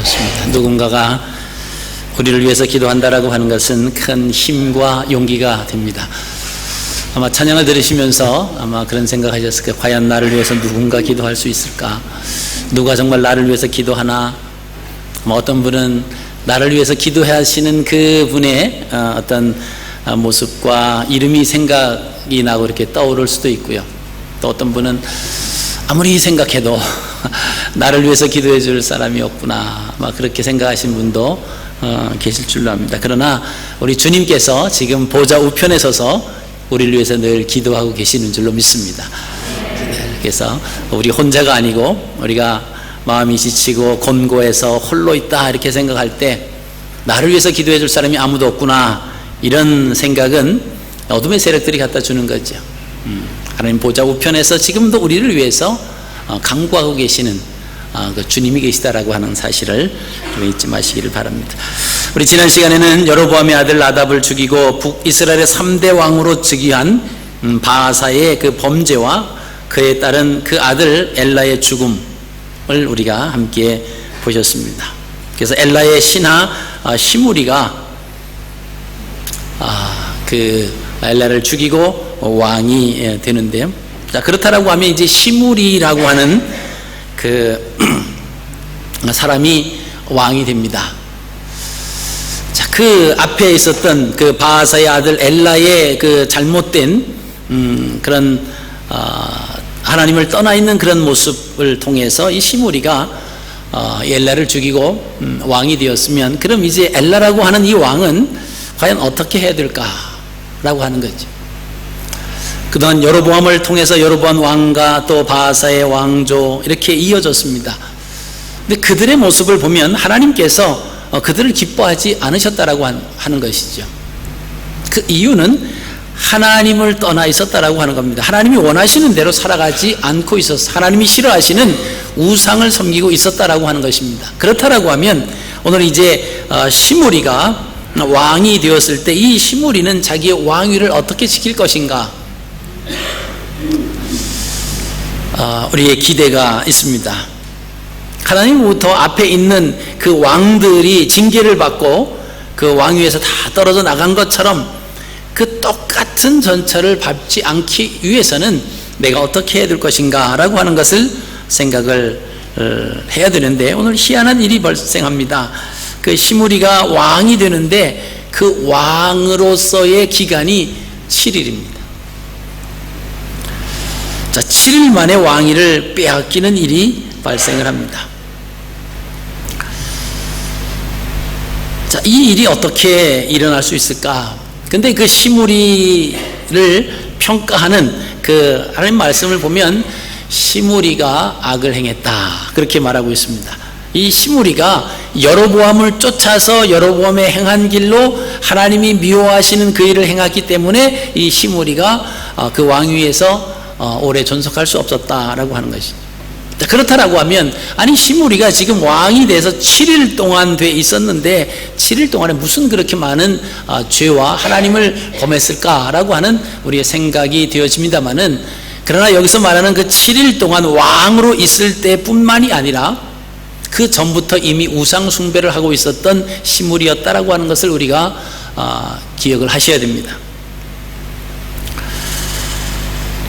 좋습니다. 누군가가 우리를 위해서 기도한다라고 하는 것은 큰 힘과 용기가 됩니다. 아마 찬양을 들으시면서 아마 그런 생각하셨을 거예요. 과연 나를 위해서 누군가 기도할 수 있을까? 누가 정말 나를 위해서 기도하나? 어떤 분은 나를 위해서 기도하시는 그분의 어떤 모습과 이름이 생각이 나고 이렇게 떠오를 수도 있고요. 또 어떤 분은 아무리 생각해도 나를 위해서 기도해 줄 사람이 없구나, 막 그렇게 생각하신 분도 계실 줄로 압니다. 그러나 우리 주님께서 지금 보좌 우편에 서서 우리를 위해서 늘 기도하고 계시는 줄로 믿습니다. 그래서 우리 혼자가 아니고 우리가 마음이 지치고 곤고해서 홀로 있다 이렇게 생각할 때 나를 위해서 기도해 줄 사람이 아무도 없구나, 이런 생각은 어둠의 세력들이 갖다 주는 거죠. 하나님 보좌 우편에서 지금도 우리를 위해서 간구하고 계시는 그 주님이 계시다라고 하는 사실을 좀 잊지 마시기를 바랍니다. 우리 지난 시간에는 여로보암의 아들 나답을 죽이고 북이스라엘의 3대 왕으로 즉위한 바하사의 그 범죄와 그에 따른 그 아들 엘라의 죽음을 우리가 함께 보셨습니다. 그래서 엘라의 신하 시므리가 그 엘라를 죽이고 왕이 되는데요. 자, 그렇다라고 하면 이제 시므리라고 하는 그 사람이 왕이 됩니다. 자, 그 앞에 있었던 그 바하사의 아들 엘라의 그 잘못된 그런 하나님을 떠나 있는 그런 모습을 통해서 이 시므리가 엘라를 죽이고 왕이 되었으면, 그럼 이제 엘라라고 하는 이 왕은 과연 어떻게 해야 될까라고 하는 거죠. 그동안 여로보암을 통해서 여로보암 왕과 또 바하사의 왕조 이렇게 이어졌습니다. 근데 그들의 모습을 보면 하나님께서 그들을 기뻐하지 않으셨다라고 하는 것이죠. 그 이유는 하나님을 떠나 있었다라고 하는 겁니다. 하나님이 원하시는 대로 살아가지 않고 있었어. 하나님이 싫어하시는 우상을 섬기고 있었다라고 하는 것입니다. 그렇다라고 하면 오늘 이제 시므리가 왕이 되었을 때 이 시므리는 자기의 왕위를 어떻게 지킬 것인가, 우리의 기대가 있습니다. 하나님부터 앞에 있는 그 왕들이 징계를 받고 그 왕위에서 다 떨어져 나간 것처럼 그 똑같은 전철을 밟지 않기 위해서는 내가 어떻게 해야 될 것인가 라고 하는 것을 생각을 해야 되는데, 오늘 희한한 일이 발생합니다. 그 시므리가 왕이 되는데 그 왕으로서의 기간이 7일입니다. 자, 7일 만에 왕위를 빼앗기는 일이 발생을 합니다. 자, 이 일이 어떻게 일어날 수 있을까? 근데 그 시므리를 평가하는 그 하나님 말씀을 보면 시므리가 악을 행했다, 그렇게 말하고 있습니다. 이 시므리가 여로보암을 쫓아서 여로보암의 행한 길로 하나님이 미워하시는 그 일을 행했기 때문에 이 시므리가 그 왕위에서 오래 존속할 수 없었다라고 하는 것이죠. 그렇다라고 하면, 아니 시므리가 지금 왕이 돼서 7일 동안 돼 있었는데 7일 동안에 무슨 그렇게 많은 죄와 하나님을 범했을까라고 하는 우리의 생각이 되어집니다만은, 그러나 여기서 말하는 그 7일 동안 왕으로 있을 때뿐만이 아니라 그 전부터 이미 우상 숭배를 하고 있었던 시므리였다라고 하는 것을 우리가 기억을 하셔야 됩니다.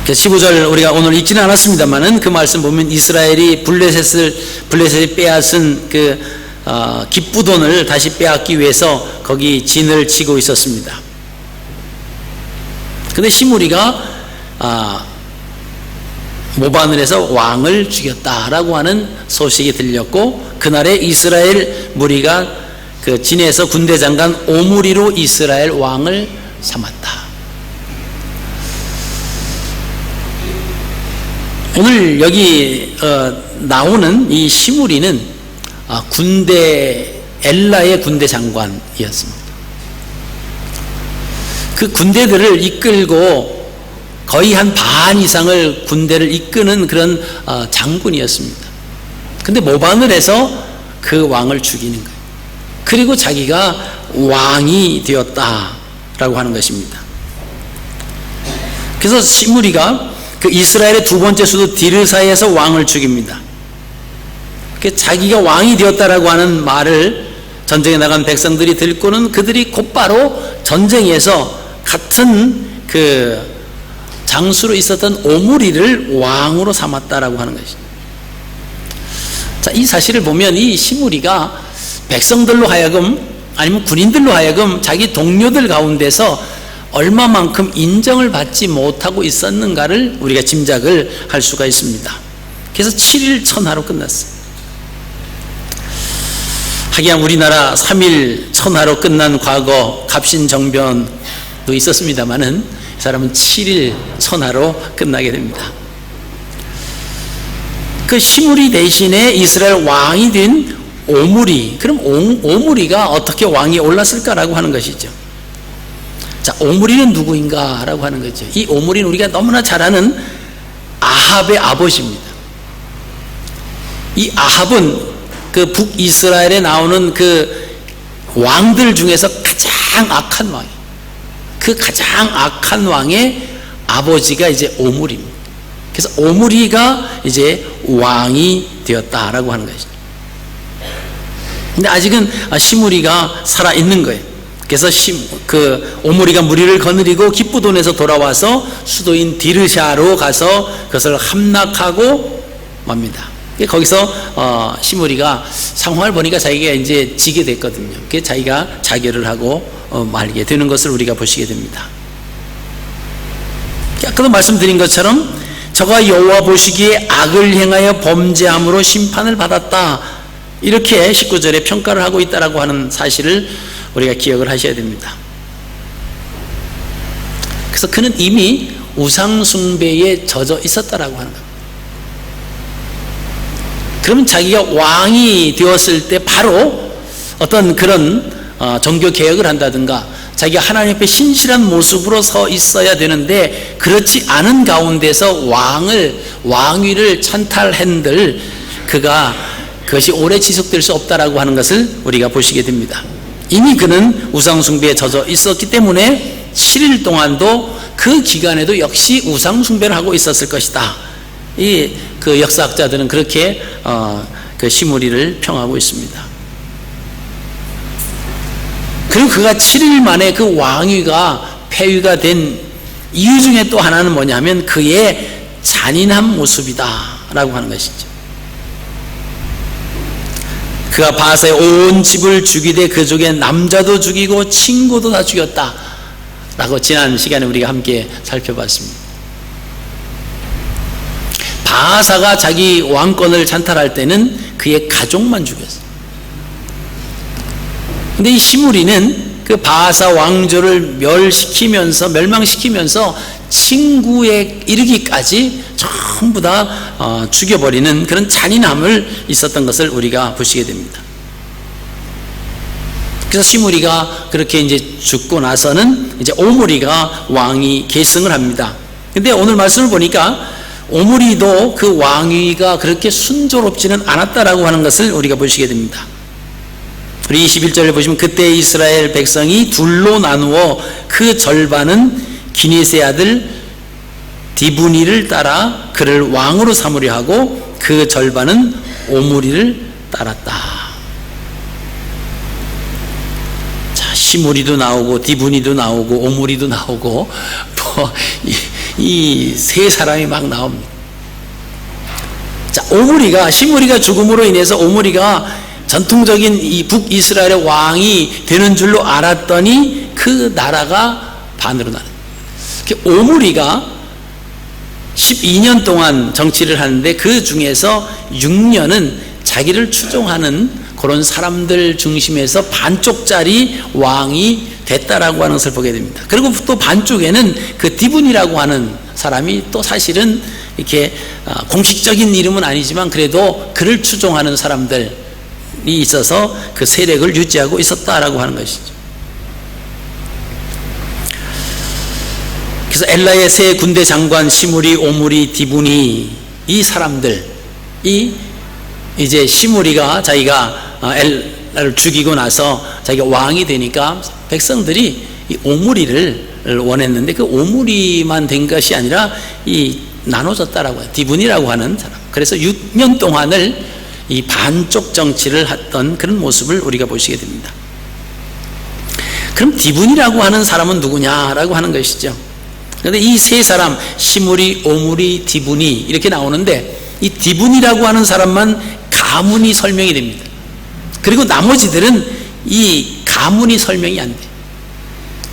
15절 우리가 오늘 읽지는 않았습니다만은 그 말씀 보면 이스라엘이 블레셋이 빼앗은 그 기쁘돈을 다시 빼앗기 위해서 거기 진을 치고 있었습니다. 근데 시므리가 모바늘에서 왕을 죽였다라고 하는 소식이 들렸고, 그날에 이스라엘 무리가 그 진에서 군대 장관 오므리로 이스라엘 왕을 삼았다. 오늘 여기 나오는 이 시므리는 엘라의 군대 장관이었습니다. 그 군대들을 이끌고 거의 한 반 이상을 군대를 이끄는 그런 장군이었습니다. 근데 모바늘에서 그 왕을 죽이는 거예요. 그리고 자기가 왕이 되었다라고 하는 것입니다. 그래서 시므리가 그 이스라엘의 두 번째 수도 디르사에서 왕을 죽입니다. 자기가 왕이 되었다라고 하는 말을 전쟁에 나간 백성들이 듣고는 그들이 곧바로 전쟁에서 같은 그 장수로 있었던 오므리를 왕으로 삼았다라고 하는 것이죠. 자, 이 사실을 보면 이 시므리가 백성들로 하여금 아니면 군인들로 하여금 자기 동료들 가운데서 얼마만큼 인정을 받지 못하고 있었는가를 우리가 짐작을 할 수가 있습니다. 그래서 7일 천하로 끝났어요. 하기야 우리나라 3일 천하로 끝난 과거 갑신정변도 있었습니다만은 이 사람은 7일 천하로 끝나게 됩니다. 그 시므리 대신에 이스라엘 왕이 된 오므리, 그럼 오므리가 어떻게 왕이 올랐을까라고 하는 것이죠. 자, 오므리는 누구인가 라고 하는 거죠. 이 오므리는 우리가 너무나 잘 아는 아합의 아버지입니다. 이 아합은 그 북이스라엘에 나오는 그 왕들 중에서 가장 악한 왕이에요. 그 가장 악한 왕의 아버지가 이제 오므리입니다. 그래서 오므리가 이제 왕이 되었다라고 하는 것이죠. 근데 아직은 시므리가 살아 있는 거예요. 그래서 그 오므리가 무리를 거느리고 기쁘돈에서 돌아와서 수도인 디르샤로 가서 그것을 함락하고 맙니다. 거기서 시므리가 상황을 보니까 자기가 이제 지게 됐거든요. 그래서 자기가 자결을 하고 말게 되는 것을 우리가 보시게 됩니다. 아까도 말씀드린 것처럼 저가 여호와 보시기에 악을 행하여 범죄함으로 심판을 받았다, 이렇게 19절에 평가를 하고 있다라고 하는 사실을 우리가 기억을 하셔야 됩니다. 그래서 그는 이미 우상숭배에 젖어 있었다라고 하는 겁니다. 그러면 자기가 왕이 되었을 때 바로 어떤 그런 종교 개혁을 한다든가 자기가 하나님 앞에 신실한 모습으로 서 있어야 되는데 그렇지 않은 가운데서 왕위를 찬탈한들 그것이 오래 지속될 수 없다라고 하는 것을 우리가 보시게 됩니다. 이미 그는 우상숭배에 젖어 있었기 때문에 7일 동안도 그 기간에도 역시 우상숭배를 하고 있었을 것이다. 그 역사학자들은 그렇게 그 시므리를 평하고 있습니다. 그리고 그가 7일 만에 그 왕위가 폐위가 된 이유 중에 또 하나는 뭐냐면 그의 잔인한 모습이다라고 하는 것이죠. 그가 바사의 온 집을 죽이되 그 중에 남자도 죽이고 친구도 다 죽였다라고 지난 시간에 우리가 함께 살펴봤습니다. 바사가 자기 왕권을 찬탈할 때는 그의 가족만 죽였어요. 근데 이 시므리는 그 바사 왕조를 멸망시키면서 친구에 이르기까지 전부 다 죽여버리는 그런 잔인함을 있었던 것을 우리가 보시게 됩니다. 그래서 시므리가 그렇게 이제 죽고 나서는 이제 오므리가 왕이 계승을 합니다. 근데 오늘 말씀을 보니까 오므리도 그 왕위가 그렇게 순조롭지는 않았다라고 하는 것을 우리가 보시게 됩니다. 우리 21절을 보시면 그때 이스라엘 백성이 둘로 나누어 그 절반은 기니스의 아들 디브니를 따라 그를 왕으로 삼으려 하고 그 절반은 오므리를 따랐다. 자, 시므리도 나오고 디브니도 나오고 오므리도 나오고 이 세 사람이 막 나옵니다. 자, 시므리가 죽음으로 인해서 오므리가 전통적인 이 북이스라엘의 왕이 되는 줄로 알았더니 그 나라가 반으로 나는. 오므리가 12년 동안 정치를 하는데 그 중에서 6년은 자기를 추종하는 그런 사람들 중심에서 반쪽짜리 왕이 됐다라고 하는 것을 보게 됩니다. 그리고 또 반쪽에는 그 디분이라고 하는 사람이 또 사실은 이렇게 공식적인 이름은 아니지만 그래도 그를 추종하는 사람들이 있어서 그 세력을 유지하고 있었다라고 하는 것이죠. 그래서 엘라의 세 군대 장관 시므리, 오므리, 디분이 이 사람들이 이제 시므리가 자기가 엘라를 죽이고 나서 자기가 왕이 되니까 백성들이 이 오므리를 원했는데 그 오므리만 된 것이 아니라 이 나눠졌다라고 해요. 디분이라고 하는 사람. 그래서 6년 동안을 이 반쪽 정치를 했던 그런 모습을 우리가 보시게 됩니다. 그럼 디분이라고 하는 사람은 누구냐라고 하는 것이죠. 그런데 이 세 사람, 시므리, 오므리, 디분이 이렇게 나오는데, 이 디분이라고 하는 사람만 가문이 설명이 됩니다. 그리고 나머지들은 이 가문이 설명이 안 돼요.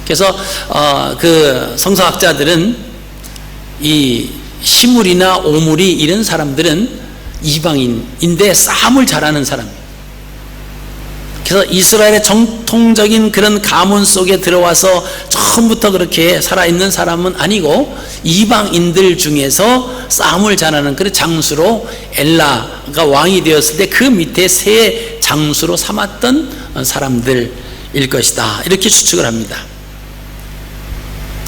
그래서 그 성서학자들은 이 시므리나 오므리 이런 사람들은 이방인인데 싸움을 잘하는 사람이에요. 그래서 이스라엘의 정통적인 그런 가문 속에 들어와서 처음부터 그렇게 살아있는 사람은 아니고 이방인들 중에서 싸움을 잘하는 그런 장수로 엘라가 왕이 되었을 때 그 밑에 세 장수로 삼았던 사람들일 것이다, 이렇게 추측을 합니다.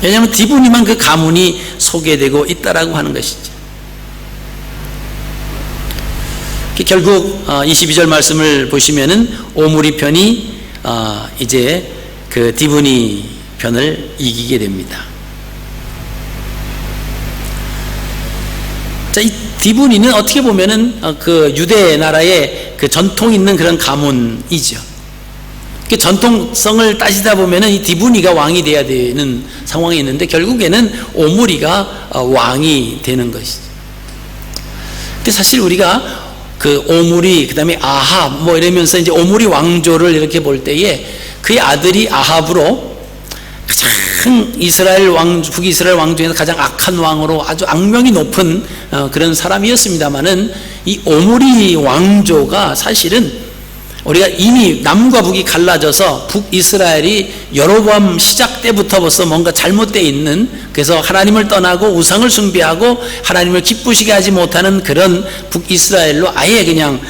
왜냐하면 디브니만 그 가문이 소개되고 있다라고 하는 것이죠. 결국 22절 말씀을 보시면은 오므리 편이 이제 그 디브니 편을 이기게 됩니다. 자, 이 디브니는 어떻게 보면은 그 유대 나라의 그 전통 있는 그런 가문이죠. 그 전통성을 따지다 보면은 이 디브니가 왕이 돼야 되는 상황이 있는데, 결국에는 오므리가 왕이 되는 것이죠. 근데 사실 우리가 그 오므리, 그 다음에 아합 뭐 이러면서 이제 오므리 왕조를 이렇게 볼 때에 그의 아들이 아합으로 가장 이스라엘 왕, 북이스라엘 왕 중에서 가장 악한 왕으로 아주 악명이 높은 그런 사람이었습니다만은, 이 오므리 왕조가 사실은 우리가 이미 남과 북이 갈라져서 북이스라엘이 여로보암 시작 때부터 벌써 뭔가 잘못되어 있는, 그래서 하나님을 떠나고 우상을 숭배하고 하나님을 기쁘시게 하지 못하는 그런 북이스라엘로 아예 그냥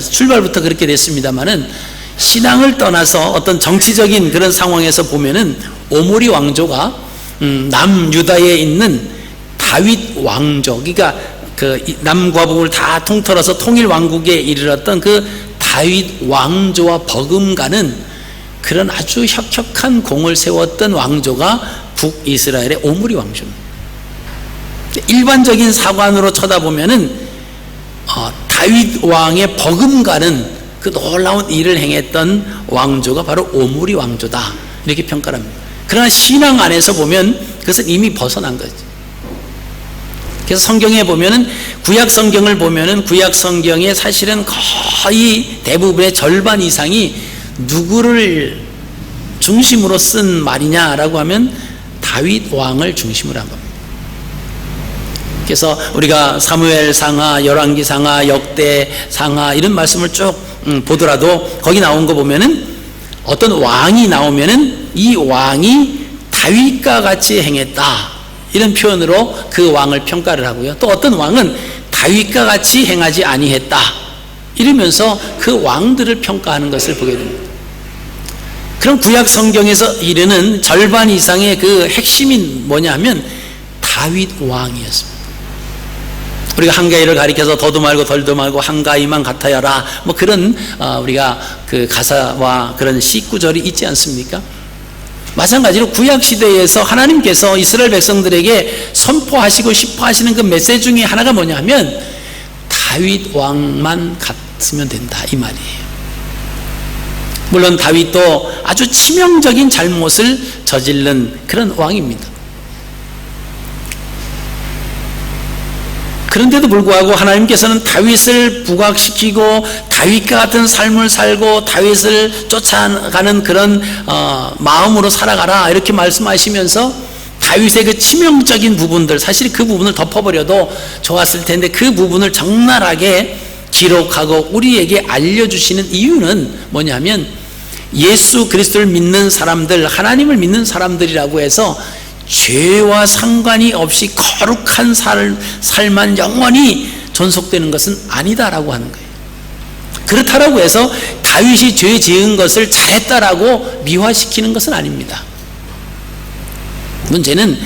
출발부터 그렇게 됐습니다만은, 신앙을 떠나서 어떤 정치적인 그런 상황에서 보면은 오므리 왕조가 남유다에 있는 다윗 왕조, 그러니까 그 남과 북을 다 통틀어서 통일 왕국에 이르렀던 그 다윗 왕조와 버금가는 그런 아주 혁혁한 공을 세웠던 왕조가 북이스라엘의 오므리 왕조입니다. 일반적인 사관으로 쳐다보면은 다윗 왕의 버금가는 그 놀라운 일을 행했던 왕조가 바로 오므리 왕조다, 이렇게 평가를 합니다. 그러나 신앙 안에서 보면 그것은 이미 벗어난 거죠. 그래서 성경에 보면은, 구약 성경을 보면은 구약 성경에 사실은 거의 대부분의 절반 이상이 누구를 중심으로 쓴 말이냐라고 하면 다윗 왕을 중심으로 한 겁니다. 그래서 우리가 사무엘 상하, 열왕기 상하, 역대 상하 이런 말씀을 쭉 보더라도 거기 나온 거 보면은 어떤 왕이 나오면은 이 왕이 다윗과 같이 행했다, 이런 표현으로 그 왕을 평가를 하고요. 또 어떤 왕은 다윗과 같이 행하지 아니했다, 이러면서 그 왕들을 평가하는 것을 보게 됩니다. 그럼 구약 성경에서 이르는 절반 이상의 그 핵심이 뭐냐면 다윗 왕이었습니다. 우리가 한가위를 가리켜서 더도 말고 덜도 말고 한가위만 같아야라, 뭐 그런 우리가 그 가사와 그런 시구절이 있지 않습니까? 마찬가지로 구약시대에서 하나님께서 이스라엘 백성들에게 선포하시고 싶어 하시는 그 메시지 중에 하나가 뭐냐면 다윗 왕만 같으면 된다, 이 말이에요. 물론 다윗도 아주 치명적인 잘못을 저지른 그런 왕입니다. 그런데도 불구하고 하나님께서는 다윗을 부각시키고 다윗과 같은 삶을 살고 다윗을 쫓아가는 그런 마음으로 살아가라, 이렇게 말씀하시면서 다윗의 그 치명적인 부분들, 사실 그 부분을 덮어버려도 좋았을 텐데 그 부분을 적나라하게 기록하고 우리에게 알려주시는 이유는 뭐냐면, 예수 그리스도를 믿는 사람들, 하나님을 믿는 사람들이라고 해서 죄와 상관이 없이 거룩한 삶만 영원히 존속되는 것은 아니다라고 하는 거예요. 그렇다라고 해서 다윗이 죄 지은 것을 잘했다라고 미화시키는 것은 아닙니다. 문제는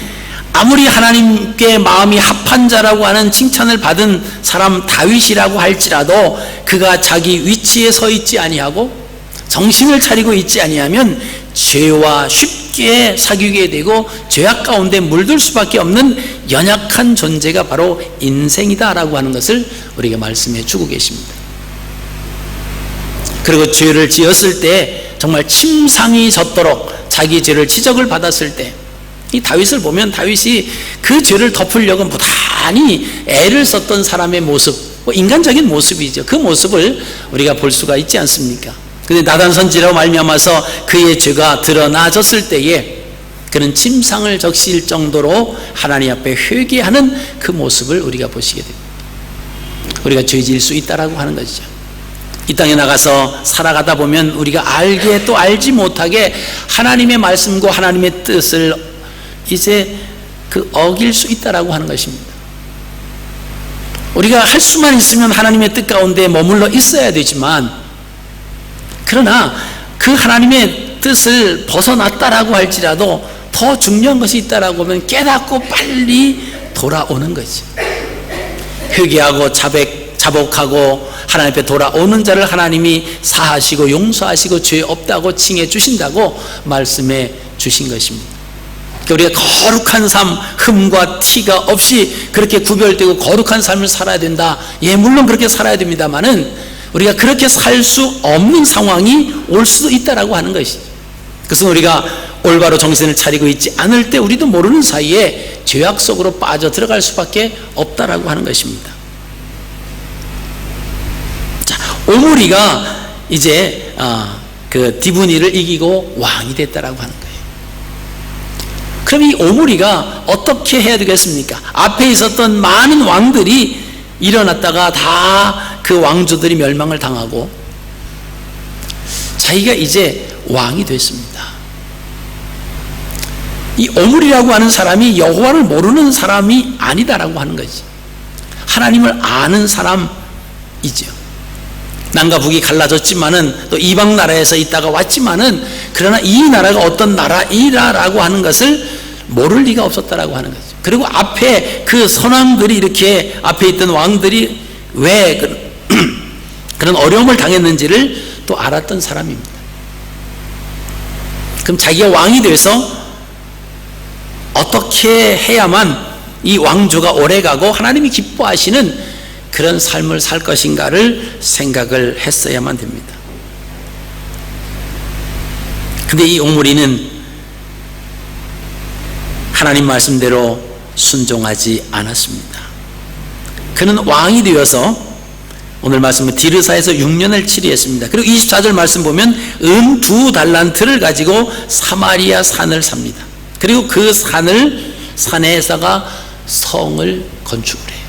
아무리 하나님께 마음이 합한 자라고 하는 칭찬을 받은 사람 다윗이라고 할지라도 그가 자기 위치에 서 있지 아니하고 정신을 차리고 있지 아니하면 죄와 쉽게 사귀게 되고 죄악 가운데 물들 수밖에 없는 연약한 존재가 바로 인생이다라고 하는 것을 우리가 말씀해 주고 계십니다. 그리고 죄를 지었을 때 정말 침상이 젖도록 자기 죄를 지적을 받았을 때, 이 다윗을 보면 다윗이 그 죄를 덮으려고 무단히 애를 썼던 사람의 모습, 인간적인 모습이죠. 그 모습을 우리가 볼 수가 있지 않습니까? 근데 나단 선지자로 말미암아서 그의 죄가 드러나졌을 때에 그는 침상을 적실 정도로 하나님 앞에 회개하는 그 모습을 우리가 보시게 됩니다. 우리가 죄 지을 수 있다라고 하는 것이죠. 이 땅에 나가서 살아가다 보면 우리가 알게 또 알지 못하게 하나님의 말씀과 하나님의 뜻을 이제 어길 수 있다라고 하는 것입니다. 우리가 할 수만 있으면 하나님의 뜻 가운데 머물러 있어야 되지만, 그러나 그 하나님의 뜻을 벗어났다라고 할지라도 더 중요한 것이 있다라고 하면 깨닫고 빨리 돌아오는 거지. 회개하고 자복하고 하나님 앞에 돌아오는 자를 하나님이 사하시고 용서하시고 죄 없다고 칭해 주신다고 말씀해 주신 것입니다. 우리가 거룩한 삶, 흠과 티가 없이 그렇게 구별되고 거룩한 삶을 살아야 된다. 예, 물론 그렇게 살아야 됩니다만은 우리가 그렇게 살 수 없는 상황이 올 수도 있다라고 하는 것이죠. 그래서 우리가 올바로 정신을 차리고 있지 않을 때 우리도 모르는 사이에 죄악 속으로 빠져 들어갈 수밖에 없다라고 하는 것입니다. 자, 오므리가 이제 그 디브니를 이기고 왕이 됐다라고 하는 거예요. 그럼 이 오므리가 어떻게 해야 되겠습니까? 앞에 있었던 많은 왕들이 일어났다가 다 그 왕조들이 멸망을 당하고 자기가 이제 왕이 됐습니다. 이 오므리라고 하는 사람이 여호와를 모르는 사람이 아니다라고 하는 거지. 하나님을 아는 사람이죠. 남과 북이 갈라졌지만은 또 이방 나라에서 있다가 왔지만은 그러나 이 나라가 어떤 나라이라고 하는 것을 모를 리가 없었다라고 하는 거죠. 그리고 앞에 그 선왕들이 이렇게 앞에 있던 왕들이 왜 그런 어려움을 당했는지를 또 알았던 사람입니다. 그럼 자기가 왕이 돼서 어떻게 해야만 이 왕조가 오래가고 하나님이 기뻐하시는 그런 삶을 살 것인가를 생각을 했어야만 됩니다. 근데 이 오므리는 하나님 말씀대로 순종하지 않았습니다. 그는 왕이 되어서 오늘 말씀은 디르사에서 6년을 치리했습니다. 그리고 24절 말씀 보면 2달란트를 가지고 사마리아 산을 삽니다. 그리고 그 산에다가 성을 건축을 해요.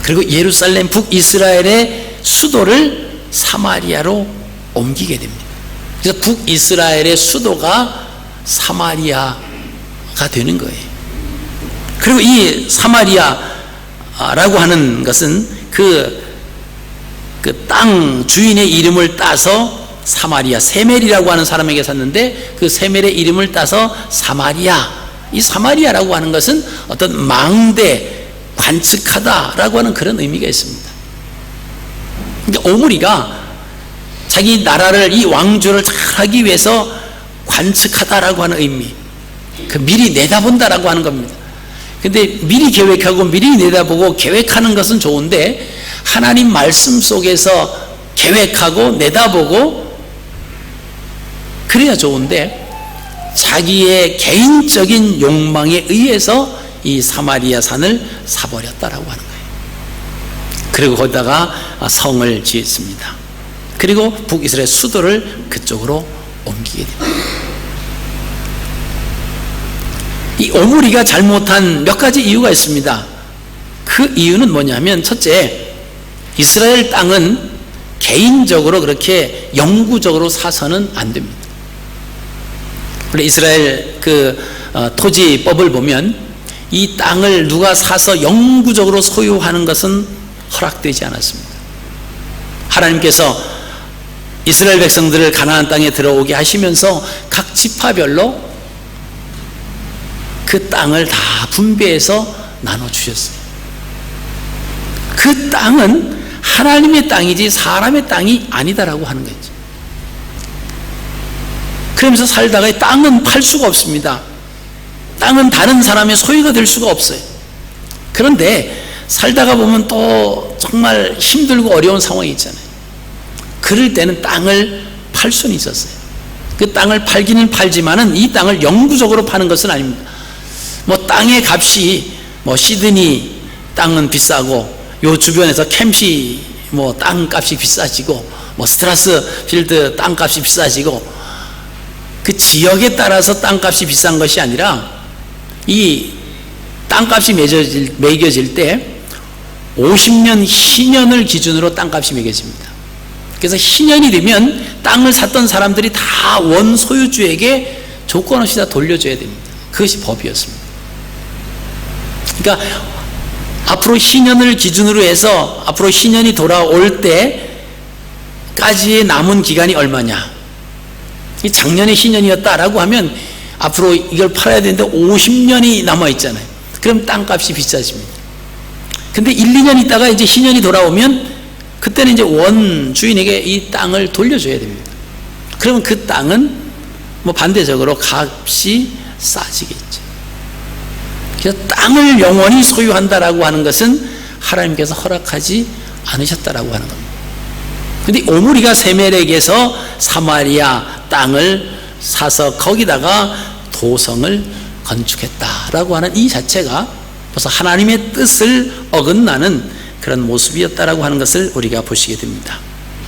그리고 예루살렘 북이스라엘의 수도를 사마리아로 옮기게 됩니다. 그래서 북이스라엘의 수도가 사마리아가 되는 거예요. 그리고 이 사마리아라고 하는 것은 그 땅 주인의 이름을 따서 사마리아, 세멜이라고 하는 사람에게 샀는데 그 세멜의 이름을 따서 사마리아, 이 사마리아라고 하는 것은 어떤 망대, 관측하다라고 하는 그런 의미가 있습니다. 그러니까 오므리가 자기 나라를, 이 왕조를 잘하기 위해서 관측하다라고 하는 의미, 그 미리 내다본다라고 하는 겁니다. 근데 미리 계획하고 미리 내다보고 계획하는 것은 좋은데 하나님 말씀 속에서 계획하고 내다보고 그래야 좋은데 자기의 개인적인 욕망에 의해서 이 사마리아 산을 사버렸다라고 하는 거예요. 그리고 거기다가 성을 지었습니다. 그리고 북이스라엘 수도를 그쪽으로 옮기게 됩니다. 이 오므리가 잘못한 몇 가지 이유가 있습니다. 그 이유는 뭐냐면, 첫째, 이스라엘 땅은 개인적으로 그렇게 영구적으로 사서는 안 됩니다. 원래 이스라엘 토지법을 보면 이 땅을 누가 사서 영구적으로 소유하는 것은 허락되지 않았습니다. 하나님께서 이스라엘 백성들을 가나안 땅에 들어오게 하시면서 각 지파별로 그 땅을 다 분배해서 나눠주셨어요. 그 땅은 하나님의 땅이지 사람의 땅이 아니다라고 하는 거죠. 그러면서 살다가 이 땅은 팔 수가 없습니다. 땅은 다른 사람의 소유가 될 수가 없어요. 그런데 살다가 보면 또 정말 힘들고 어려운 상황이 있잖아요. 그럴 때는 땅을 팔 수는 있었어요. 그 땅을 팔기는 팔지만은 이 땅을 영구적으로 파는 것은 아닙니다. 뭐 땅의 값이 뭐 시드니 땅은 비싸고 요 주변에서 캠시 뭐 땅값이 비싸지고 뭐 스트라스필드 땅값이 비싸지고 그 지역에 따라서 땅값이 비싼 것이 아니라 이 땅값이 매겨질 때 50년 희년을 기준으로 땅값이 매겨집니다. 그래서 희년이 되면 땅을 샀던 사람들이 다 원 소유주에게 조건 없이 다 돌려줘야 됩니다. 그것이 법이었습니다. 그러니까 앞으로 희년을 기준으로 해서 앞으로 희년이 돌아올 때까지의 남은 기간이 얼마냐? 작년에 희년이었다라고 하면 앞으로 이걸 팔아야 되는데 50년이 남아있잖아요. 그럼 땅값이 비싸집니다. 근데 1, 2년 있다가 이제 희년이 돌아오면 그때는 이제 원 주인에게 이 땅을 돌려줘야 됩니다. 그러면 그 땅은 뭐 반대적으로 값이 싸지겠죠. 그래서 땅을 영원히 소유한다라고 하는 것은 하나님께서 허락하지 않으셨다라고 하는 겁니다. 근데 오므리가 세멜에게서 사마리아 땅을 사서 거기다가 도성을 건축했다라고 하는 이 자체가 벌써 하나님의 뜻을 어긋나는 그런 모습이었다라고 하는 것을 우리가 보시게 됩니다.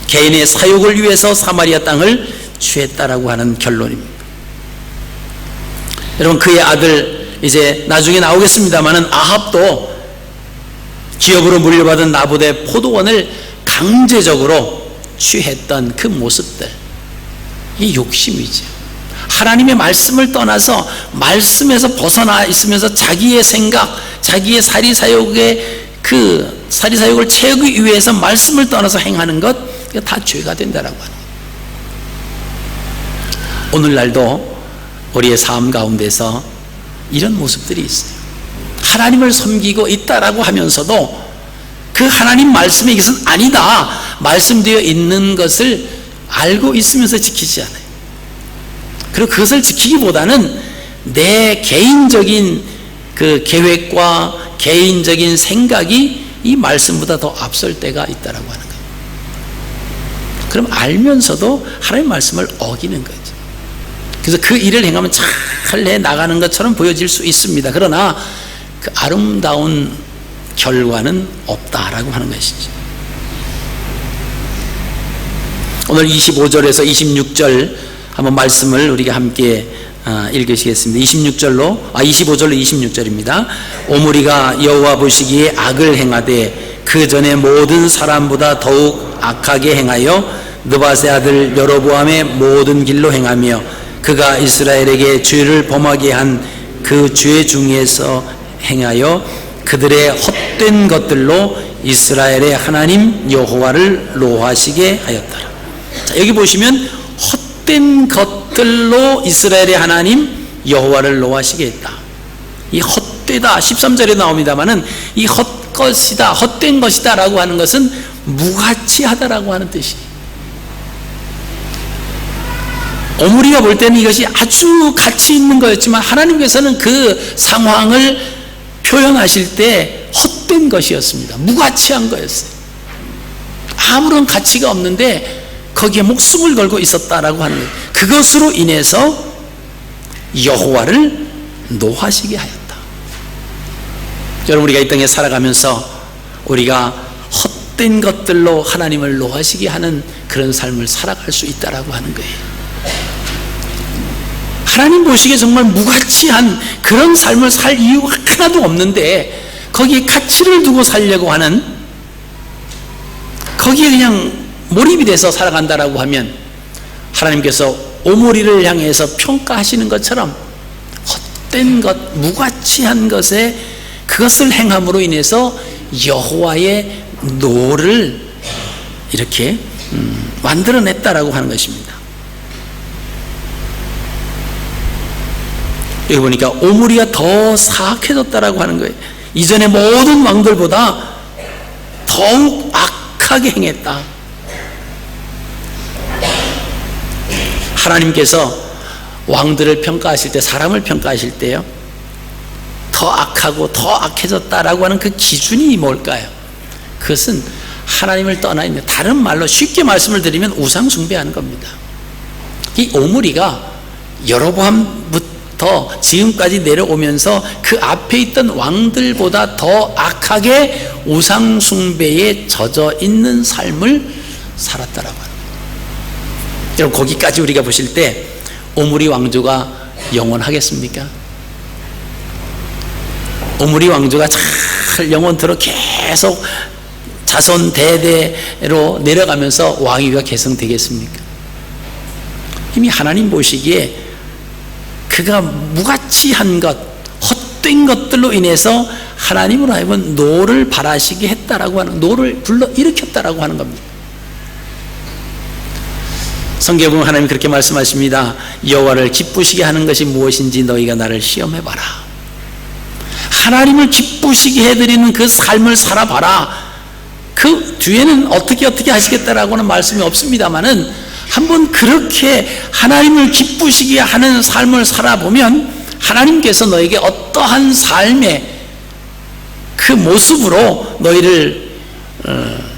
개인의 사욕을 위해서 사마리아 땅을 취했다라고 하는 결론입니다. 여러분, 그의 아들 이제 나중에 나오겠습니다만은 아합도 기업으로 물려받은 나봇의 포도원을 강제적으로 취했던 그 모습들, 이 욕심이죠. 하나님의 말씀을 떠나서 말씀에서 벗어나 있으면서 자기의 생각, 자기의 사리사욕의 그 사리사욕을 채우기 위해서 말씀을 떠나서 행하는 것, 다 죄가 된다라고 하는 거예요. 오늘날도 우리의 삶 가운데서 이런 모습들이 있어요. 하나님을 섬기고 있다라고 하면서도 그 하나님 말씀이 이것은 아니다 말씀되어 있는 것을 알고 있으면서 지키지 않아요. 그리고 그것을 지키기보다는 내 개인적인 그 계획과 개인적인 생각이 이 말씀보다 더 앞설 때가 있다라고 하는 거예요. 그럼 알면서도 하나님 말씀을 어기는 거죠. 그래서 그 일을 행하면 잘 해 나가는 것처럼 보여질 수 있습니다. 그러나 그 아름다운 결과는 없다라고 하는 것이죠. 오늘 25절에서 26절 한번 말씀을 우리가 함께 읽으시겠습니다. 25절로 26절입니다. 오므리가 여호와 보시기에 악을 행하되 그 전에 모든 사람보다 더욱 악하게 행하여 느밧의 아들 여로보암의 모든 길로 행하며 그가 이스라엘에게 죄를 범하게 한 그 죄 중에서 행하여 그들의 헛된 것들로 이스라엘의 하나님 여호와를 노하시게 하였더라. 자, 여기 보시면 헛된 것들로 이스라엘의 하나님 여호와를 노하시게 했다. 이 헛되다 13절에 나옵니다만은 이 헛것이다, 헛된 것이다 라고 하는 것은 무가치하다라고 하는 뜻이에요. 오므리가 볼 때는 이것이 아주 가치 있는 거였지만 하나님께서는 그 상황을 표현하실 때 헛된 것이었습니다. 무가치한 거였어요. 아무런 가치가 없는데 거기에 목숨을 걸고 있었다라고 하는 거예요. 그것으로 인해서 여호와를 노하시게 하였다. 여러분, 우리가 이 땅에 살아가면서 우리가 헛된 것들로 하나님을 노하시게 하는 그런 삶을 살아갈 수 있다라고 하는 거예요. 하나님 보시기에 정말 무가치한 그런 삶을 살 이유가 하나도 없는데 거기에 가치를 두고 살려고 하는, 거기에 그냥 몰입이 돼서 살아간다라고 하면 하나님께서 오므리를 향해서 평가하시는 것처럼 헛된 것, 무가치한 것에 그것을 행함으로 인해서 여호와의 노를 이렇게 만들어냈다라고 하는 것입니다. 여기 보니까 오므리가 더 사악해졌다라고 하는 거예요. 이전의 모든 왕들보다 더욱 악하게 행했다. 하나님께서 왕들을 평가하실 때, 사람을 평가하실 때요, 더 악하고 더 악해졌다라고 하는 그 기준이 뭘까요? 그것은 하나님을 떠나 있는, 다른 말로 쉽게 말씀을 드리면 우상 숭배하는 겁니다. 이 오므리가 여로보암부터 지금까지 내려오면서 그 앞에 있던 왕들보다 더 악하게 우상 숭배에 젖어 있는 삶을 살았다라고 합니다. 여러분, 거기까지 우리가 보실 때 오므리 왕조가 영원하겠습니까? 오므리 왕조가 잘 영원토록 계속 자손 대대로 내려가면서 왕위가 계승되겠습니까? 이미 하나님 보시기에 그가 무가치한 것, 헛된 것들로 인해서 하나님으로 하여금 노를 발하시게 했다라고 하는, 노를 불러 일으켰다라고 하는 겁니다. 성경에 보면 하나님 그렇게 말씀하십니다. 여호와를 기쁘시게 하는 것이 무엇인지 너희가 나를 시험해봐라. 하나님을 기쁘시게 해드리는 그 삶을 살아봐라. 그 뒤에는 어떻게 하시겠다라고 하는 말씀이 없습니다만은 한번 그렇게 하나님을 기쁘시게 하는 삶을 살아보면 하나님께서 너에게 어떠한 삶의 그 모습으로 너희를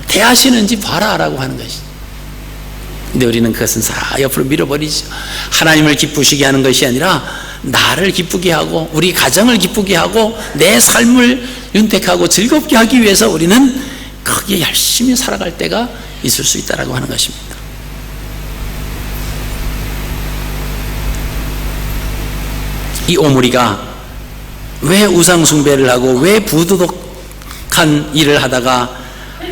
대하시는지 봐라라고 하는 것이죠. 근데 우리는 그것은 다 옆으로 밀어버리죠. 하나님을 기쁘시게 하는 것이 아니라 나를 기쁘게 하고 우리 가정을 기쁘게 하고 내 삶을 윤택하고 즐겁게 하기 위해서 우리는 거기에 열심히 살아갈 때가 있을 수 있다라고 하는 것입니다. 이 오므리가 왜 우상숭배를 하고 왜 부도덕한 일을 하다가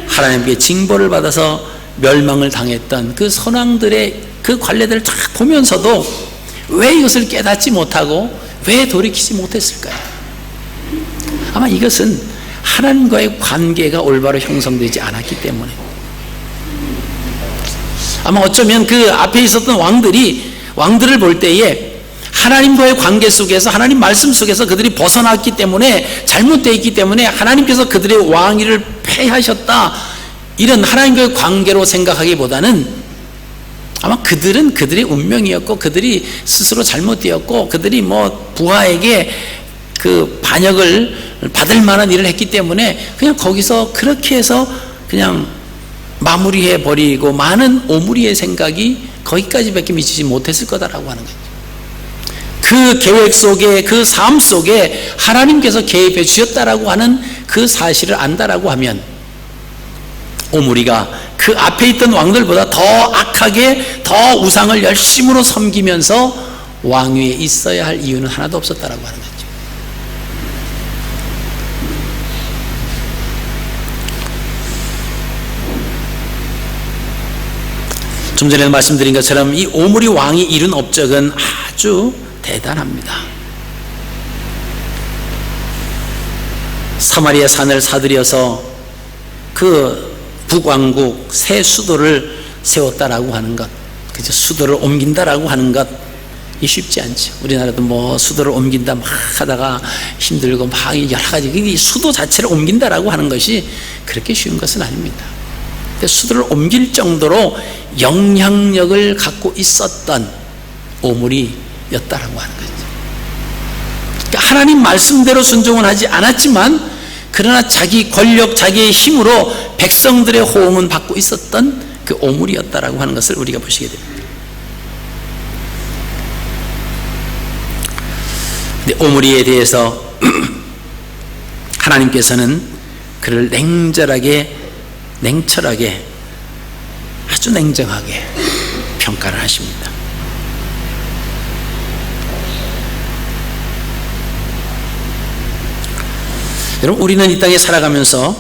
하나님께 징벌을 받아서 멸망을 당했던 그 선왕들의 그 관례들을 쫙 보면서도 왜 이것을 깨닫지 못하고 왜 돌이키지 못했을까요? 아마 이것은 하나님과의 관계가 올바로 형성되지 않았기 때문에, 아마 어쩌면 그 앞에 있었던 왕들을 볼 때에 하나님과의 관계 속에서, 하나님 말씀 속에서 그들이 벗어났기 때문에, 잘못되어 있기 때문에 하나님께서 그들의 왕위를 폐하셨다, 이런 하나님과의 관계로 생각하기보다는 아마 그들은 그들의 운명이었고 그들이 스스로 잘못되었고 그들이 부하에게 그 반역을 받을 만한 일을 했기 때문에 그냥 거기서 그렇게 해서 그냥 마무리해 버리고 많은 오므리의 생각이 거기까지밖에 미치지 못했을 거다라고 하는 거죠. 그 계획 속에, 그 삶 속에 하나님께서 개입해 주셨다라고 하는 그 사실을 안다라고 하면 오므리가 그 앞에 있던 왕들보다 더 악하게 더 우상을 열심으로 섬기면서 왕위에 있어야 할 이유는 하나도 없었다라고 하는 거죠. 좀 전에 말씀드린 것처럼 이 오므리 왕이 이룬 업적은 아주 대단합니다. 사마리아 산을 사들여서 그 북왕국 새 수도를 세웠다라고 하는 것, 그죠? 수도를 옮긴다라고 하는 것, 이 쉽지 않죠. 우리나라도 수도를 옮긴다 막 하다가 힘들고 막 여러 가지, 이 수도 자체를 옮긴다라고 하는 것이 그렇게 쉬운 것은 아닙니다. 근데 수도를 옮길 정도로 영향력을 갖고 있었던 오므리였다라고 하는 거죠. 그러니까 하나님 말씀대로 순종은 하지 않았지만 그러나 자기 권력, 자기의 힘으로 백성들의 호응은 받고 있었던 그 오므리였다라고 하는 것을 우리가 보시게 됩니다. 근데 오므리에 대해서 하나님께서는 그를 냉철하게, 아주 냉정하게 평가를 하십니다. 여러분, 우리는 이 땅에 살아가면서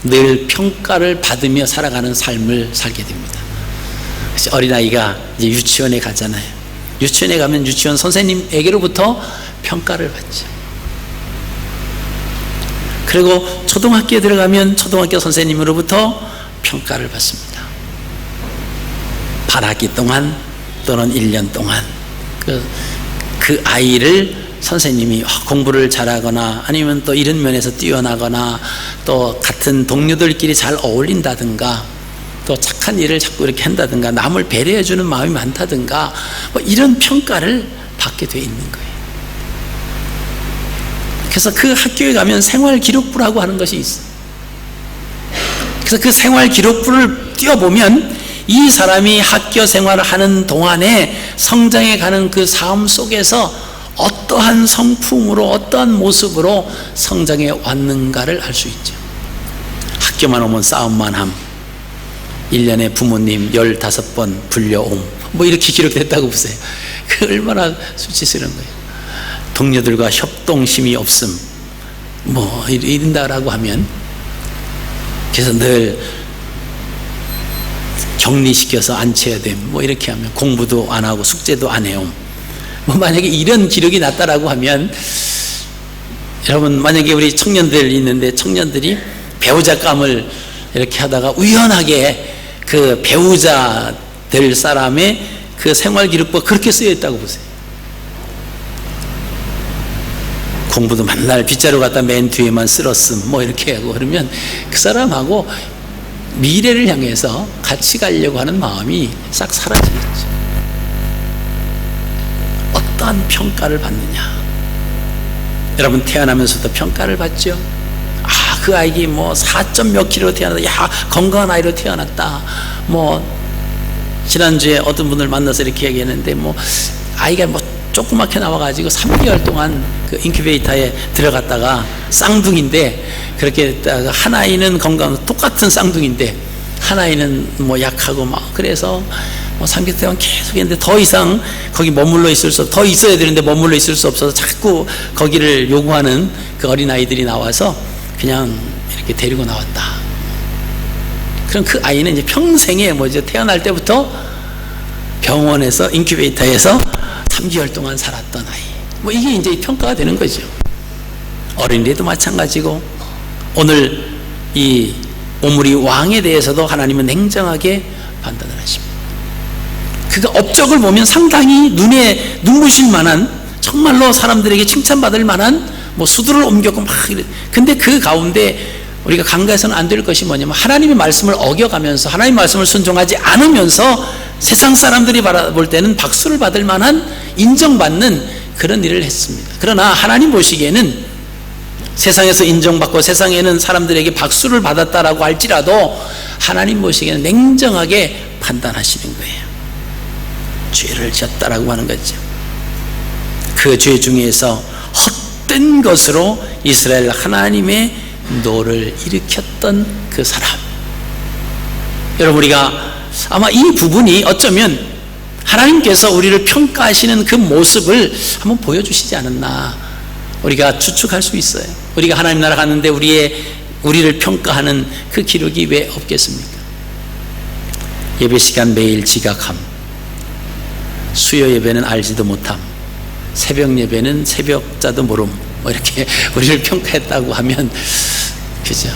늘 평가를 받으며 살아가는 삶을 살게 됩니다. 어린아이가 이제 유치원에 가잖아요. 유치원에 가면 유치원 선생님에게로부터 평가를 받죠. 그리고 초등학교에 들어가면 초등학교 선생님으로부터 평가를 받습니다. 반학기 동안 또는 1년 동안 그 아이를 선생님이 공부를 잘하거나 아니면 또 이런 면에서 뛰어나거나 또 같은 동료들끼리 잘 어울린다든가 또 착한 일을 자꾸 이렇게 한다든가 남을 배려해주는 마음이 많다든가 이런 평가를 받게 돼 있는 거예요. 그래서 그 학교에 가면 생활기록부라고 하는 것이 있어요. 그래서 그 생활 기록부를 띄워보면 이 사람이 학교 생활을 하는 동안에 성장해 가는 그 삶 속에서 어떠한 성품으로 어떠한 모습으로 성장해 왔는가를 알 수 있죠. 학교만 오면 싸움만 함, 1년에 부모님 15번 불려옴, 뭐 이렇게 기록됐다고 보세요. 그 얼마나 수치스러운 거예요. 동료들과 협동심이 없음, 뭐 이런다라고 하면, 그래서 늘 격리시켜서 앉혀야 됨, 뭐 이렇게 하면 공부도 안 하고 숙제도 안 해요. 뭐 만약에 이런 기록이 났다라고 하면, 여러분 만약에 우리 청년들 있는데 청년들이 배우자감을 이렇게 하다가 우연하게 그 배우자 될 사람의 그 생활기록부가 그렇게 쓰여 있다고 보세요. 공부도 맨날 빗자루 갖다 맨 뒤에만 쓸었음, 뭐 이렇게 하고 그러면 그 사람하고 미래를 향해서 같이 가려고 하는 마음이 싹 사라지겠죠. 어떠한 평가를 받느냐. 여러분 태어나면서도 평가를 받죠. 그 아이기 뭐 4점 몇 킬로 태어났다, 야 건강한 아이로 태어났다. 뭐 지난주에 어떤 분을 만나서 이렇게 얘기했는데, 뭐 아이가 뭐 조그맣게 나와가지고 3개월 동안 그 인큐베이터에 들어갔다가 쌍둥이인데, 그렇게 한 아이는 건강, 똑같은 쌍둥이인데 한 아이는 뭐 약하고 막, 그래서 뭐 3개월 동안 계속 했는데 더 이상 거기 머물러 있을 수, 더 있어야 되는데 머물러 있을 수 없어서 자꾸 거기를 요구하는 그 어린아이들이 나와서 그냥 이렇게 데리고 나왔다. 그럼 그 아이는 이제 평생에 뭐죠, 태어날 때부터 병원에서 인큐베이터에서 3개월 동안 살았던 아이, 뭐 이게 이제 평가가 되는 거죠. 어린이도 마찬가지고, 오늘 이 오므리 왕에 대해서도 하나님은 냉정하게 판단을 하십니다. 그가 업적을 보면 상당히 눈에 눈부실 만한, 정말로 사람들에게 칭찬받을 만한 뭐 수두를 옮겼고 막 이래. 근데 그 가운데 우리가 간과해서는 안 될 것이 뭐냐면, 하나님의 말씀을 어겨가면서 하나님의 말씀을 순종하지 않으면서 세상 사람들이 바라볼 때는 박수를 받을 만한, 인정받는 그런 일을 했습니다. 그러나 하나님 보시기에는 세상에서 인정받고 세상에는 사람들에게 박수를 받았다라고 할지라도 하나님 보시기에는 냉정하게 판단하시는 거예요. 죄를 지었다라고 하는 거죠. 그 죄 중에서 헛된 것으로 이스라엘 하나님의 노를 일으켰던 그 사람. 여러분, 우리가 아마 이 부분이 어쩌면 하나님께서 우리를 평가하시는 그 모습을 한번 보여주시지 않았나, 우리가 추측할 수 있어요. 우리가 하나님 나라 갔는데 우리를 평가하는 그 기록이 왜 없겠습니까? 예배 시간 매일 지각함, 수요 예배는 알지도 못함, 새벽 예배는 새벽자도 모름, 뭐 이렇게 우리를 평가했다고 하면, 그죠?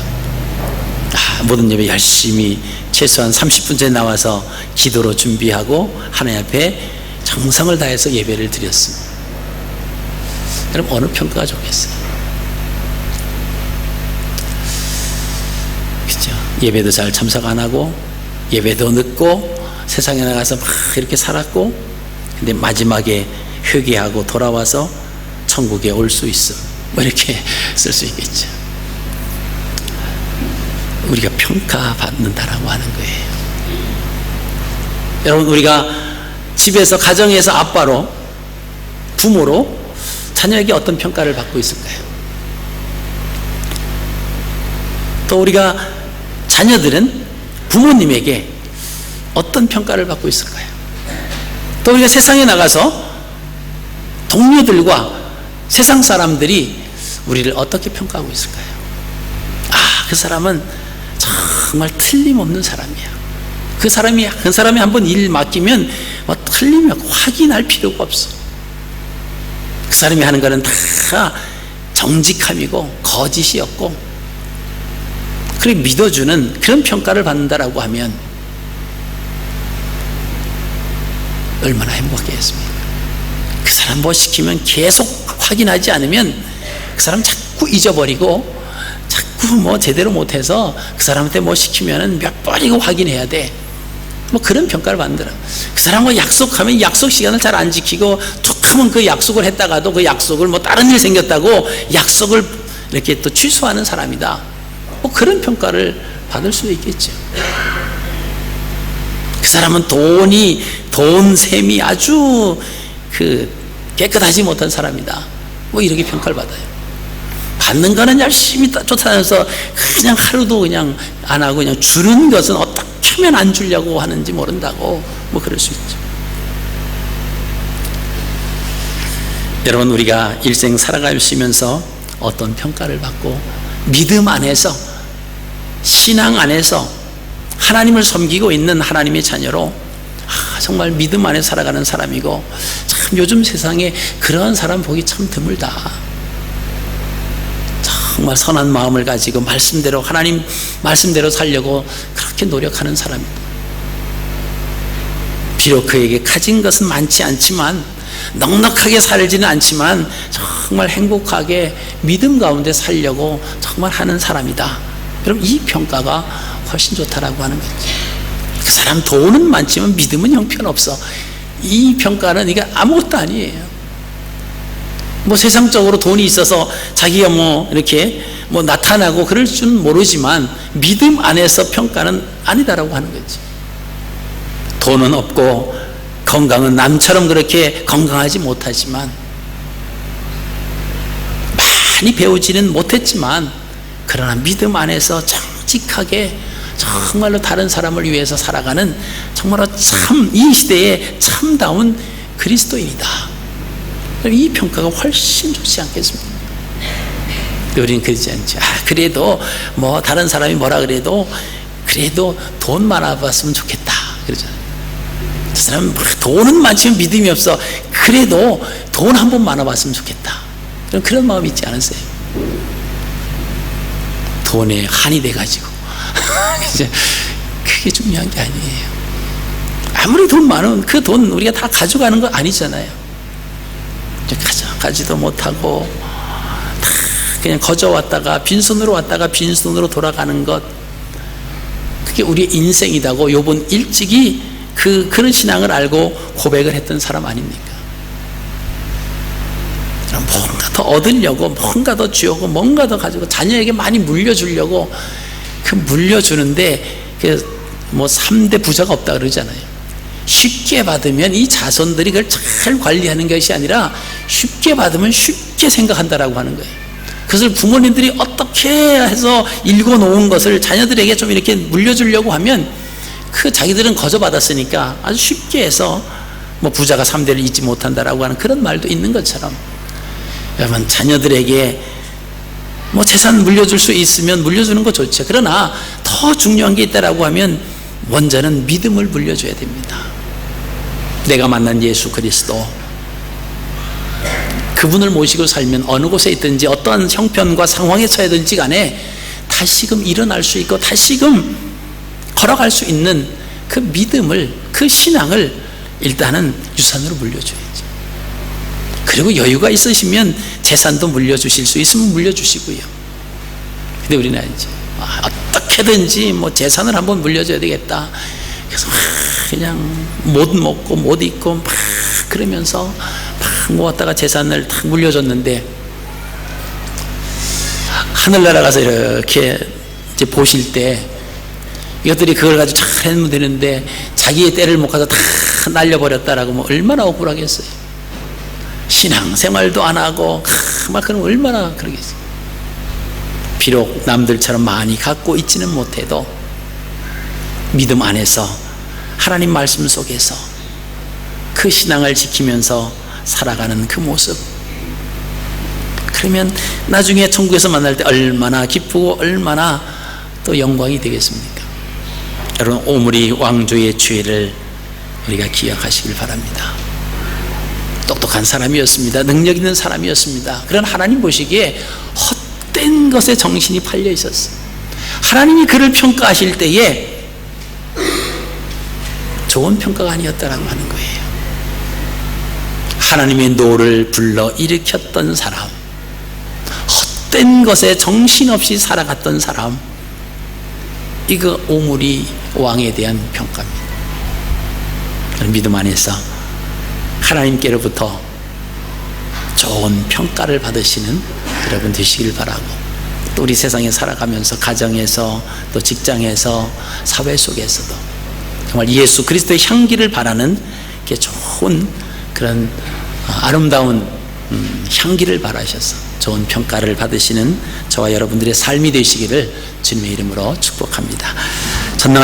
모든 예배 열심히 최소한 30분 전에 나와서 기도로 준비하고 하나님 앞에 정성을 다해서 예배를 드렸습니다. 그럼 어느 평가가 좋겠어요? 그죠? 예배도 잘 참석 안 하고 예배도 늦고 세상에 나가서 막 이렇게 살았고, 근데 마지막에 회개하고 돌아와서 천국에 올 수 있어, 뭐 이렇게 쓸 수 있겠죠. 우리가 평가받는다라고 하는 거예요. 여러분, 우리가 집에서, 가정에서 아빠로, 부모로 자녀에게 어떤 평가를 받고 있을까요? 또 우리가 자녀들은 부모님에게 어떤 평가를 받고 있을까요? 또 우리가 세상에 나가서 동료들과 세상 사람들이 우리를 어떻게 평가하고 있을까요? 그 사람은 정말 틀림없는 사람이야. 그 사람이 한번 일 맡기면 뭐 틀리면 확인할 필요가 없어. 그 사람이 하는 거는 다 정직함이고 거짓이 없고, 그렇게 믿어주는 그런 평가를 받는다라고 하면 얼마나 행복하겠습니까? 그 사람 뭐 시키면 계속 확인하지 않으면 그 사람 자꾸 잊어버리고 자꾸 뭐 제대로 못해서 그 사람한테 뭐 시키면은 몇 번이고 확인해야 돼. 뭐 그런 평가를 받는다. 그 사람과 약속하면 약속 시간을 잘 안 지키고 툭 하면 그 약속을 했다가도 그 약속을 뭐 다른 일 생겼다고 약속을 이렇게 또 취소하는 사람이다. 뭐 그런 평가를 받을 수도 있겠죠. 그 사람은 돈 셈이 아주 깨끗하지 못한 사람이다, 뭐 이렇게 평가를 받아요. 받는 거는 열심히 쫓아다녀서 그냥 하루도 그냥 안 하고 그냥 주는 것은 어떻게 하면 안 주려고 하는지 모른다고, 뭐 그럴 수 있죠. 여러분, 우리가 일생 살아가시면서 어떤 평가를 받고 믿음 안에서, 신앙 안에서 하나님을 섬기고 있는 하나님의 자녀로 정말 믿음 안에 살아가는 사람이고, 참 요즘 세상에 그런 사람 보기 참 드물다. 정말 선한 마음을 가지고 말씀대로, 하나님 말씀대로 살려고 그렇게 노력하는 사람입니다. 비록 그에게 가진 것은 많지 않지만, 넉넉하게 살지는 않지만 정말 행복하게 믿음 가운데 살려고 정말 하는 사람이다. 여러분, 이 평가가 훨씬 좋다라고 하는 거죠. 그 사람 돈은 많지만 믿음은 형편없어. 이 평가는 이게 아무것도 아니에요. 뭐 세상적으로 돈이 있어서 자기가 뭐 이렇게 뭐 나타나고 그럴 줄은 모르지만 믿음 안에서 평가는 아니다라고 하는 거지. 돈은 없고 건강은 남처럼 그렇게 건강하지 못하지만, 많이 배우지는 못했지만, 그러나 믿음 안에서 정직하게 정말로 다른 사람을 위해서 살아가는 정말로 참 이 시대에 참다운 그리스도인이다. 이 평가가 훨씬 좋지 않겠습니까? 우리는 그러지 않죠. 그래도 뭐 다른 사람이 뭐라 그래도 돈 많아봤으면 좋겠다, 그러잖아요. 그 사람은 돈은 많지만 믿음이 없어. 그래도 돈 한 번 많아봤으면 좋겠다. 그런 마음이 있지 않으세요? 돈에 한이 돼가지고 그게 중요한 게 아니에요. 아무리 돈 많으면 그 돈 우리가 다 가져가는 거 아니잖아요. 가져가지도 못하고 다 그냥 거저왔다가 빈손으로 왔다가 빈손으로 돌아가는 것, 그게 우리의 인생이다고 욥은 일찍이 그런 신앙을 알고 고백을 했던 사람 아닙니까? 뭔가 더 얻으려고, 뭔가 더 주려고, 뭔가 더 가지고 자녀에게 많이 물려주려고 물려주는데, 뭐 3대 부자가 없다 그러잖아요. 쉽게 받으면 이 자손들이 그걸 잘 관리하는 것이 아니라 쉽게 받으면 쉽게 생각한다라고 하는 거예요. 그것을 부모님들이 어떻게 해서 읽어놓은 것을 자녀들에게 좀 이렇게 물려주려고 하면 자기들은 거저받았으니까 아주 쉽게 해서 뭐 부자가 3대를 잊지 못한다라고 하는 그런 말도 있는 것처럼, 여러분, 자녀들에게 뭐 재산 물려줄 수 있으면 물려주는 거 좋죠. 그러나 더 중요한 게 있다라고 하면 먼저는 믿음을 물려줘야 됩니다. 내가 만난 예수 그리스도, 그분을 모시고 살면 어느 곳에 있든지 어떠한 형편과 상황에 처해든지 간에 다시금 일어날 수 있고 다시금 걸어갈 수 있는 그 믿음을, 그 신앙을 일단은 유산으로 물려줘야죠. 그리고 여유가 있으시면 재산도 물려주실 수 있으면 물려주시고요. 근데 우리는 아니죠. 어떻게든지 뭐 재산을 한번 물려줘야 되겠다. 그래서 그냥 못 먹고 못 입고 막 그러면서 막 모았다가 재산을 딱 물려줬는데, 하늘나라 가서 이렇게 이제 보실 때 이것들이 그걸 가지고 잘 하면 되는데 자기의 때를 못 가서 다 날려버렸다라고 뭐 얼마나 억울하겠어요. 신앙생활도 안 하고 막 그럼 얼마나 그러겠어요. 비록 남들처럼 많이 갖고 있지는 못해도 믿음 안에서, 하나님 말씀 속에서 그 신앙을 지키면서 살아가는 그 모습, 그러면 나중에 천국에서 만날 때 얼마나 기쁘고 얼마나 또 영광이 되겠습니까? 여러분, 오므리 왕조의 죄를 우리가 기억하시길 바랍니다. 똑똑한 사람이었습니다. 능력 있는 사람이었습니다. 그런 하나님 보시기에 헛된 것에 정신이 팔려 있었어요. 하나님이 그를 평가하실 때에 좋은 평가가 아니었다라고 하는 거예요. 하나님의 노를 불러 일으켰던 사람, 헛된 것에 정신없이 살아갔던 사람, 이거 오므리 왕에 대한 평가입니다. 믿음 안에서 하나님께로부터 좋은 평가를 받으시는 여러분 되시길 바라고, 또 우리 세상에 살아가면서 가정에서 또 직장에서 사회 속에서도 정말 예수 그리스도의 향기를 바라는 게 좋은 그런 아름다운 향기를 바라셔서 좋은 평가를 받으시는 저와 여러분들의 삶이 되시기를 주님의 이름으로 축복합니다.